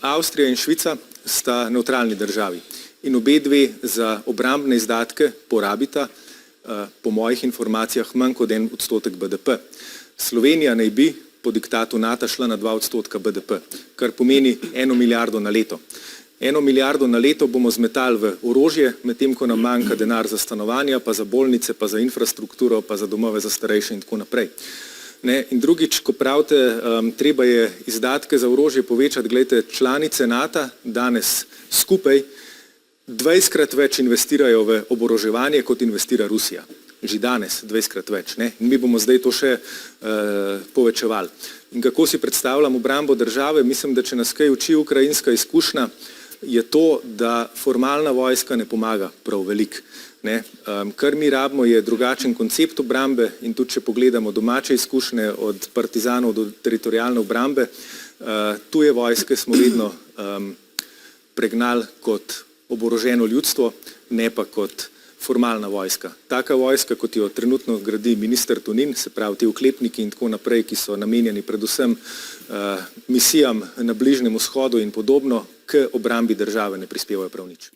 Avstrija in Švica sta nevtralni državi in obe dve za obrambne izdatke porabita, po mojih informacijah, manj kot 1% BDP. Slovenija naj bi po diktatu NATO šla na 2% BDP, kar pomeni 1 milijardo na leto. 1 milijardo na leto bomo zmetali v orožje, medtem ko nam manjka denar za stanovanja, pa za bolnice, pa za infrastrukturo, pa za domove za starejše in tako naprej. In drugič, ko pravite, treba je izdatke za orožje povečati, glejte, članice NATO danes skupaj 20krat več investirajo v oboroževanje, kot investira Rusija. Že danes 20krat več. In mi bomo zdaj to še povečevali. In kako si predstavljam obrambo države? Mislim, da če nas kaj uči ukrajinska izkušnja, je to, da formalna vojska ne pomaga prav veliko. Kar mi rabimo je drugačen koncept obrambe in tudi, če pogledamo domače izkušnje od partizanov do teritorijalne obrambe, tuje vojske smo vedno pregnali kot oboroženo ljudstvo, ne pa kot formalna vojska. Taka vojska, kot jo trenutno gradi minister Tonin, se pravi ti oklepniki in tako naprej, ki so namenjeni predvsem misijam na Bližnjem vzhodu in podobno, k obrambi države ne prispevajo prav nič.